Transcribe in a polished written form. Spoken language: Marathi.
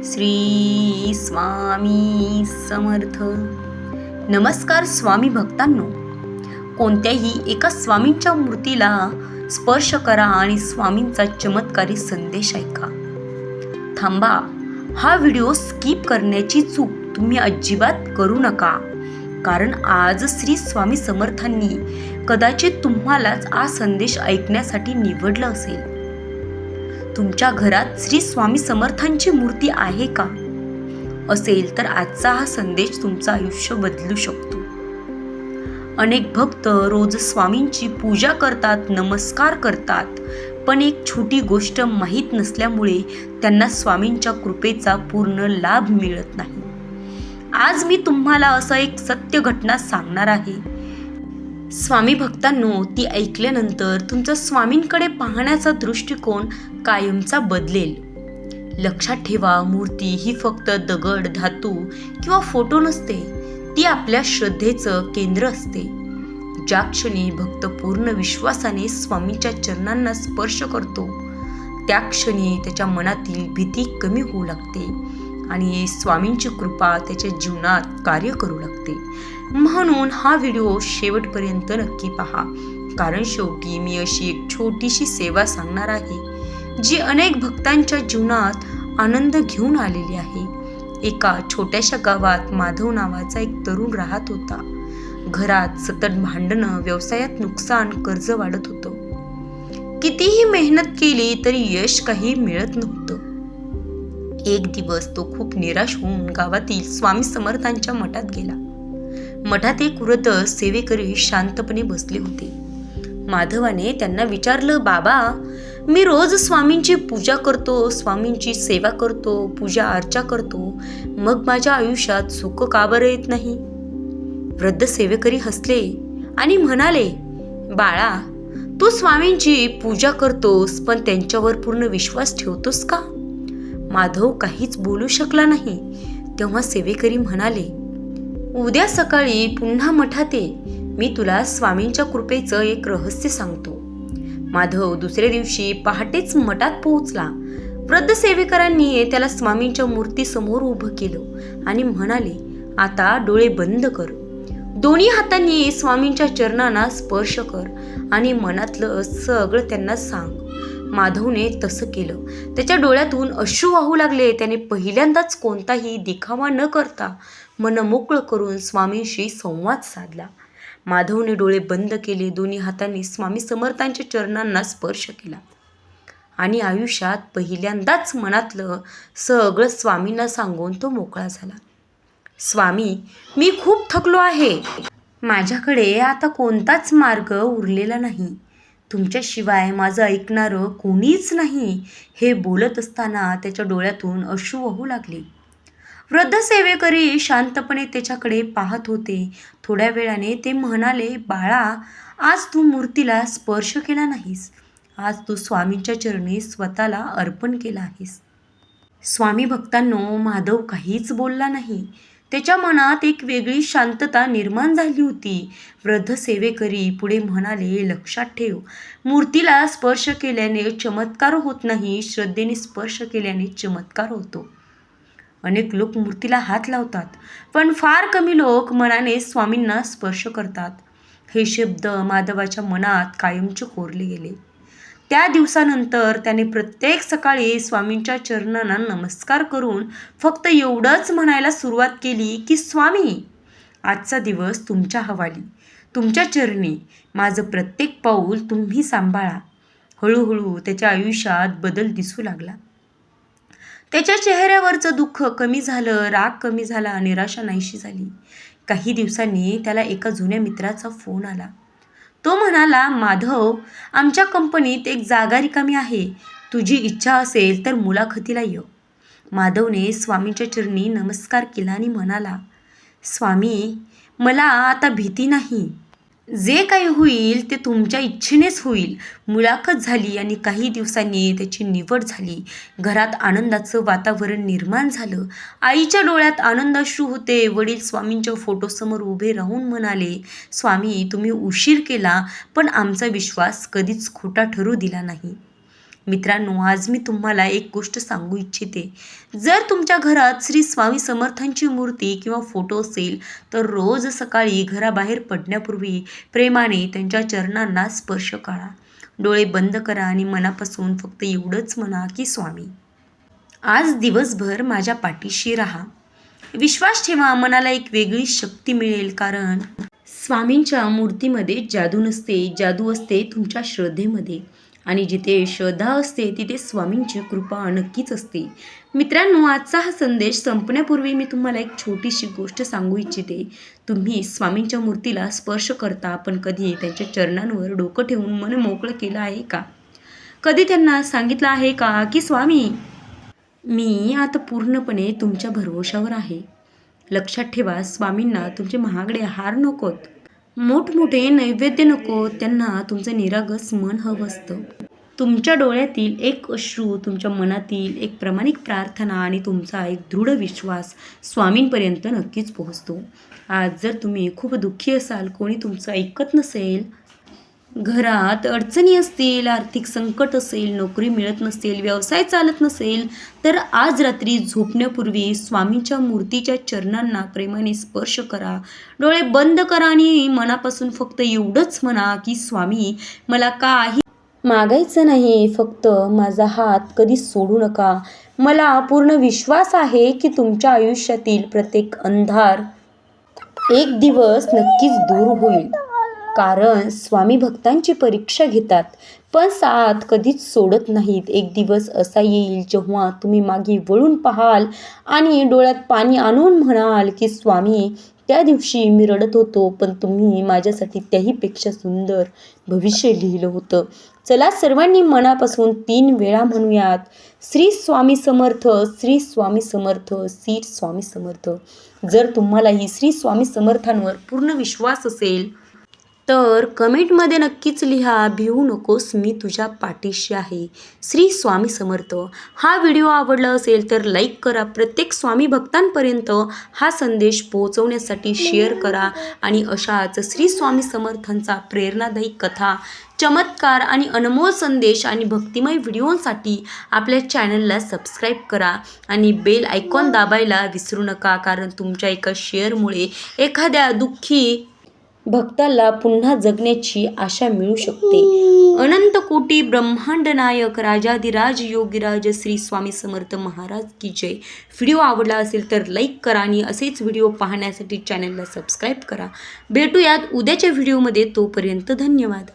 श्री स्वामी समर्थ. नमस्कार स्वामी भक्तांनो. कोणत्याही एका स्वामींच्या मूर्तीला स्पर्श करा आणि स्वामींचा चमत्कारी संदेश ऐका. थांबा, हा व्हिडिओ स्किप करण्याची चूक तुम्ही अजिबात करू नका, कारण आज श्री स्वामी समर्थांनी कदाचित तुम्हालाच हा संदेश ऐकण्यासाठी निवडलं असेल. तुमच्या घरात श्री स्वामी समर्थांची मूर्ती आहे का? असेल तर आजचा हा संदेश तुमचं आयुष्य बदलू शकतो. अनेक भक्त रोज स्वामींची पूजा करतात, नमस्कार करतात, पण एक छोटी गोष्ट माहीत नसल्यामुळे त्यांना स्वामींच्या कृपेचा पूर्ण लाभ मिळत नाही. आज मी तुम्हाला असं एक सत्य घटना सांगणार आहे. स्वामी भक्तांनो, ती ऐकल्यानंतर तुमचा स्वामींकडे पाहण्याचा दृष्टिकोन कायमचा बदलेल. लक्षात ठेवा, मूर्ती ही फक्त दगड, धातू किंवा फोटो नसते. ती आपल्या श्रद्धेचं केंद्र असते. ज्या क्षणी भक्त पूर्ण विश्वासाने स्वामींच्या चरणांना स्पर्श करतो, त्या क्षणी त्याच्या मनातील भीती कमी होऊ लागते आणि स्वामींची कृपा त्याच्या जीवनात कार्य करू लागते. म्हणून हा व्हिडिओ शेवटपर्यंत नक्की पहा, कारण शेवटी मी अशी एक छोटीशी सेवा सांगणार आहे जी अनेक भक्तांच्या जीवनात आनंद घेऊन आलेली आहे. एका छोट्याशा गावात माधव नावाचा एक तरुण राहत होता. घरात सतत भांडणं, व्यवसायात नुकसान, कर्ज वाढत होतं. कितीही मेहनत केली तरी यश काही मिळत नव्हतं. एक दिवस तो खूप निराश होऊन गावातील स्वामी समर्थांच्या मठात गेला. मठात एक वृद्ध सेवेकरी शांतपणे बसले होते. माधवाने त्यांना विचारलं, बाबा, मी रोज स्वामींची पूजा करतो, स्वामींची सेवा करतो, पूजा अर्चा करतो, मग माझ्या आयुष्यात सुख का बरं येत नाही? वृद्ध सेवेकरी हसले आणि म्हणाले, बाळा, तू स्वामींची पूजा करतोस, पण त्यांच्यावर पूर्ण विश्वास ठेवतोस का? माधव काहीच बोलू शकला नाही. तेव्हा सेवेकरी म्हणाले, उद्या सकाळी पुन्हा मठात ये, मी तुला स्वामींच्या कृपेचं एक रहस्य सांगतो. माधव दुसऱ्या दिवशी पहाटेच मठात पोहोचला. वृद्ध सेवेकरांनी त्याला स्वामींच्या मूर्तीसमोर उभं केलं आणि म्हणाले, आता डोळे बंद कर, दोन्ही हातांनी स्वामींच्या चरणांना स्पर्श कर आणि मनातलं सगळं त्यांना सांग. माधवने तसं केलं. त्याच्या डोळ्यातून अश्रू वाहू लागले. त्याने पहिल्यांदाच कोणताही दिखावा न करता मन मोकळं करून स्वामींशी संवाद साधला. माधवने डोळे बंद केले, दोन्ही हातांनी स्वामी समर्थांच्या चरणांना स्पर्श केला आणि आयुष्यात पहिल्यांदाच मनातलं सगळं स्वामींना सांगून तो मोकळा झाला. स्वामी, मी खूप थकलो आहे. माझ्याकडे आता कोणताच मार्ग उरलेला नाही. तुमच्याशिवाय माझं ऐकणारं कोणीच नाही. हे बोलत असताना त्याच्या डोळ्यातून अश्रू वाहू लागले. वृद्ध सेवेकरी शांतपणे त्याच्याकडे पाहत होते. थोड्या वेळाने ते म्हणाले, बाळा, आज तू मूर्तीला स्पर्श केला नाहीस. आज तू स्वामींच्या चरणी स्वतःला अर्पण केला आहेस. स्वामी भक्तांनो, माधव काहीच बोलला नाही. त्याच्या मनात एक वेगळी शांतता निर्माण झाली होती. वृद्ध सेवेकरी पुढे म्हणाले, लक्षात ठेव, मूर्तीला स्पर्श केल्याने चमत्कार होत नाही, श्रद्धेने स्पर्श केल्याने चमत्कार होतो. अनेक लोक मूर्तीला हात लावतात, पण फार कमी लोक मनाने स्वामींना स्पर्श करतात. हे शब्द माधवाच्या मनात कायमचे कोरले गेले. त्या दिवसानंतर त्याने प्रत्येक सकाळी स्वामींच्या चरणांना नमस्कार करून फक्त एवढंच म्हणायला सुरुवात केली की, स्वामी, आजचा दिवस तुमच्या हवाली, तुमच्या चरणी, माझं प्रत्येक पाऊल तुम्ही सांभाळा. हळूहळू त्याच्या आयुष्यात बदल दिसू लागला. त्याच्या चेहऱ्यावरचं दुःख कमी झालं, राग कमी झाला, निराशा नाहीशी झाली. काही दिवसांनी त्याला एका जुन्या मित्राचा फोन आला. तो म्हणाला, माधव, आमच्या कंपनीत एक जागा रिकामी आहे. तुझी इच्छा असेल तर मुलाखतीला ये. माधवने स्वामींच्या चरणी नमस्कार केला आणि म्हणाला, स्वामी, मला आता भीती नाही. जे काही होईल ते तुमच्या इच्छेनेच होईल. मुलाखत झाली आणि काही दिवसांनी त्याची निवड झाली. घरात आनंदाचं वातावरण निर्माण झालं. आईच्या डोळ्यात आनंदाश्रू होते. वडील स्वामींच्या फोटोसमोर उभे राहून म्हणाले, स्वामी, तुम्ही उशीर केला, पण आमचा विश्वास कधीच खोटा ठरू दिला नाही. मित्रांनो, आज मी तुम्हाला एक गोष्ट सांगू इच्छिते. जर तुमच्या घरात श्री स्वामी समर्थांची मूर्ती किंवा फोटो असेल तर रोज सकाळी घराबाहेर पडण्यापूर्वी प्रेमाने त्यांच्या चरणांना स्पर्श करा. डोळे बंद करा आणि मनापासून फक्त एवढंच म्हणा की स्वामी, आज दिवसभर माझ्या पाठीशी राहा. विश्वास ठेवा, मनाला एक वेगळी शक्ती मिळेल, कारण स्वामींच्या मूर्तीमध्ये जादू नसते, जादू असते तुमच्या श्रद्धेमध्ये. आणि जिथे श्रद्धा असते तिथे स्वामींची कृपा नक्कीच असते. मित्रांनो, आजचा हा संदेश संपण्यापूर्वी मी तुम्हाला एक छोटीशी गोष्ट सांगू इच्छिते. तुम्ही स्वामींच्या मूर्तीला स्पर्श करता, पण कधी त्यांच्या चरणांवर डोकं ठेवून मन मोकळं केलं आहे का? कधी त्यांना सांगितलं आहे का की स्वामी, मी आता पूर्णपणे तुमच्या भरवशावर आहे. लक्षात ठेवा, स्वामींना तुमचे महागडे हार नकोत, मोठमोठे नैवेद्य नको, त्यांना तुमचं निरागस मन हवं असतं. तुमच्या डोळ्यातील एक अश्रू, तुमच्या मनातील एक प्रामाणिक प्रार्थना आणि तुमचा एक दृढ विश्वास स्वामींपर्यंत नक्कीच पोहोचतो. आज जर तुम्ही खूप दुःखी असाल, कोणी तुमचं ऐकत नसेल, घरात अडचणी असतील, आर्थिक संकट असेल, नोकरी मिळत नसेल, व्यवसाय चालत नसेल, तर आज रात्री झोपण्यापूर्वी स्वामींच्या मूर्तीच्या चरणांना प्रेमाने स्पर्श करा. डोळे बंद करा आणि मनापासून फक्त एवढंच म्हणा की स्वामी, मला काही मागायचं नाही, फक्त माझा हात कधी सोडू नका. मला पूर्ण विश्वास आहे की तुमच्या आयुष्यातील प्रत्येक अंधार एक दिवस नक्कीच दूर होईल. कारण स्वामी भक्तांची परीक्षा घेतात, पण साथ कधीच सोडत नाहीत. एक दिवस असा येईल जेव्हा तुम्ही मागे वळून पाहाल आणि डोळ्यात पाणी आणून म्हणाल की स्वामी, त्या दिवशी मी रडत होतो, पण तुम्ही माझ्यासाठी त्याहीपेक्षा सुंदर भविष्य लिहिलं होतं. चला सर्वांनी मनापासून 3 वेळा म्हणूयात, श्री स्वामी समर्थ, श्री स्वामी समर्थ, श्री स्वामी समर्थ. जर तुम्हालाही श्री स्वामी समर्थांवर पूर्ण विश्वास असेल तर कमेंटमध्ये नक्कीच लिहा, भिवू नकोस, मी तुझ्या पाठीशी आहे. श्री स्वामी समर्थ. हा व्हिडिओ आवडला असेल तर लाईक करा. प्रत्येक स्वामी भक्तांपर्यंत हा संदेश पोहोचवण्यासाठी शेअर करा आणि अशाच श्री स्वामी समर्थांचा प्रेरणादायी कथा, चमत्कार आणि अनमोल संदेश आणि भक्तिमय व्हिडिओसाठी आपल्या चॅनलला सबस्क्राईब करा आणि बेल आयकॉन दाबायला विसरू नका, कारण तुमच्या एका शेअरमुळे एखाद्या दुःखी भक्ताला पुन्हा जगण्याची आशा मिळू शकते. अनंत कोटी ब्रह्मांड नायक राजाधिराज योगीराज श्री स्वामी समर्थ महाराज की जय. व्हिडिओ आवडला असेल तर लाईक करा आणि असेच व्हिडिओ पाहण्यासाठी चॅनलला सबस्क्राईब करा. भेटूयात उद्याच्या व्हिडिओमध्ये. तोपर्यंत धन्यवाद.